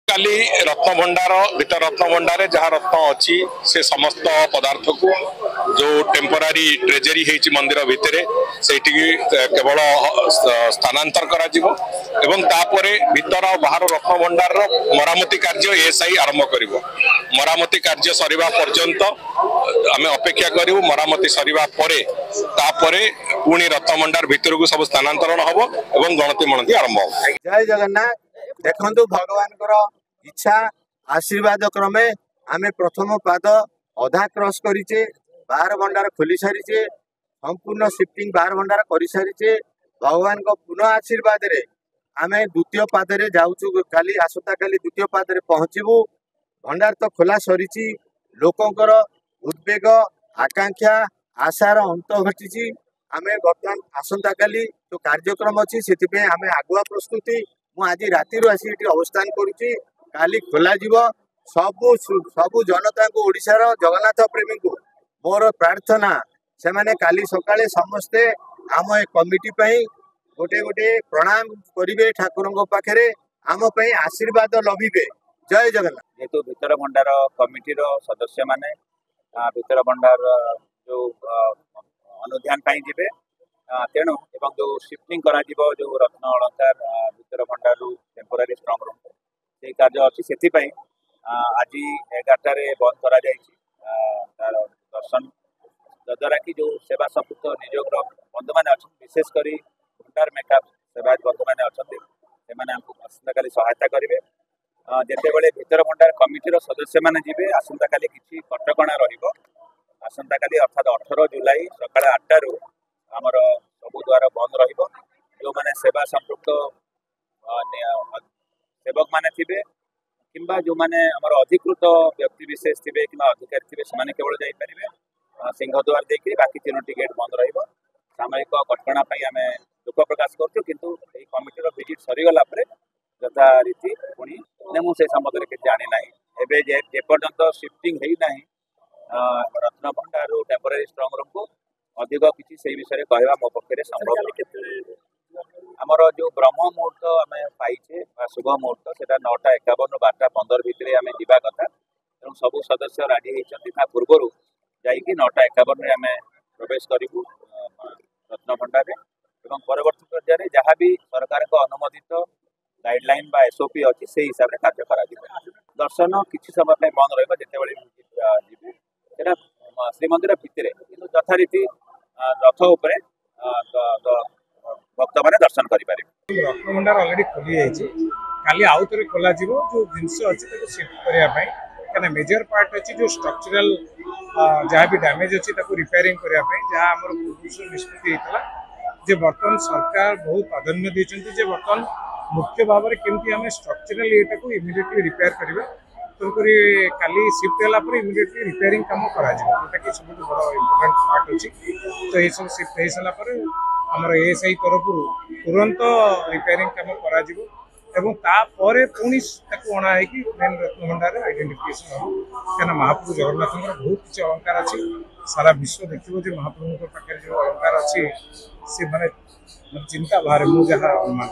काली रत्न भंडार भीतर रत्न भंडार जहाँ रत्न अच्छी से समस्त पदार्थ को जो टेम्पोरारी ट्रेजरी है मंदिर भितर से केवल स्थानांतर करा जीवो एवं तापरे भीतर बाहर रत्न भंडार मरामती कार्य एएसआई आरंभ करिवो। मरामती कार्य सरिबा पर्यंत आम अपेक्षा करूँ। मरामती सरिबा परे तापरे पुणी रत्न भंडार भितर को सब स्थानांतरण हम एवं गणति मनती आरंभ हो। जय जगन्नाथ। देखु भगवान इच्छा आशीर्वाद क्रमे आम प्रथम पाद अधा क्रॉस करिचे। बाहर भंडार खोली सारीचे, संपूर्ण शिफ्टिंग बाहर भंडार कर सारीचे। भगवान को पुनः आशीर्वाद रे आम द्वितीय पाद रे जाऊँ। काली आसता काली द्वितीय पाद रे पहुँचबू। भंडार तो खोला सरी। लोकंकर उद्वेग आकांक्षा आशार अंत घटी। आम बर्तमान आसता काली जो कार्यक्रम अच्छी से आम आगुआ प्रस्तुति आज राति आसी अवस्थान करुच्ची। काली खोल सबू सबू जनता को ओडिशार जगन्नाथ प्रेमी को मोर प्रार्थना से माने काली सकाळे समस्ते आम ए कमिटी गोटे गोटे प्रणाम करेंगे ठाकुर पाखे आम आशीर्वाद लभिबे। जय जगन्नाथ। जेतु भीतर भंडार कमिटी सदस्य माने भीतर भंडार जो अनुध्यान जीवे तेणु एवं जो शिफ्टिंग करा जो रत्न अलंकार भीतर भंडार टेम्पोरारी स्ट्रंग रूम से कार्य अच्छी से आज 11 बंद करा तार दर्शन जद्वारा कि जो सेवा संपुक्त नियोग बंधु मैंने अच्छा विशेषकर भंडार मेकअप सेवा बंधु मैंने अच्छा से आसंता काली सहायता करेंगे। जिते बड़े भीतर भंडार कमिटी सदस्य मैंने जी आसंता काली किसी कटकणा आसंता काली अर्थात 18 जुलाई सकाळ 8 रु आमर सबू द्वार बंद रो मैंने सेवा संपुक्त सेवक मैंने थे कि जो मैंने आमर अधिकृत व्यक्ति विशेष थे कि अधिकारी थे से केवल जापरेंगे सिंहद्वार देखिए बाकी 3टी गेट बंद रमायिक कटकणा आम दुख प्रकाश करूँ। कमिटी विजिट सरीगला यथा रीति पुणी मुझे संबंध में जानी ना एपर्यंत शिफ्टिंग होना रत्न भंडार टेम्पोरारी स्ट्रंग रूम को अधिक किसी से विषय कहवा मो पक्षे संभव। आमर जो ब्रह्म मुहूर्त आम पाइचे शुभ मुहूर्त से 9:51 12:15 भितर आम जा कथा तेणु सबू सदस्य राजी होती पूर्वर जाकि 9:51 आम प्रवेश करूँ रत्न भंडार एवं परवर्ती पर्यायर जहाँ भी सरकार अनुमोदित गाइडलाइन बा एसओपी अच्छी से हिसाब से कार्य करा। दर्शन किसी समय बंद रहा श्रीमंदिर भितर कि यथारीति रथ उपर भक्त मैंने दर्शन करें। रत्न भंडार अलरेडी खोली जाइए काली आउ थे खोल जो जिनस अच्छी सिफ्ट करने क्या मेजर पार्ट अच्छी जो स्ट्रक्चरल जहाँ भी डैमेज अच्छी रिपेयरिंग करने जहाँ आम पूर्व निष्पत्ति होता जे बर्तमान सरकार बहुत प्राधान्य देते बर्तमान मुख्य भाव में केमती आम स्ट्रक्चरल ये इमिडिएटली रिपेयर करेंगे तेणुक काली शिफ्ट होगा इमिडिएटली रिपेयरिंग कम करा जोटा कि सब बड़ इम्पोर्टाट पार्ट अच्छी तो ये सब शिफ्ट हो सारापर आमर एएसआई तरफ तुरंत रिपेयरिंग कम करा एवं तापर पुणी अणा मेन रत्न भंडार आइडेंटिफिकेशन हम क्या महाप्रभु जगन्नाथ बहुत किसी अलंकार अच्छी सारा विश्व देखिए महाप्रभु पाखे जो अलंकार अच्छी से माने चिंता बाहर मुझे अनुमान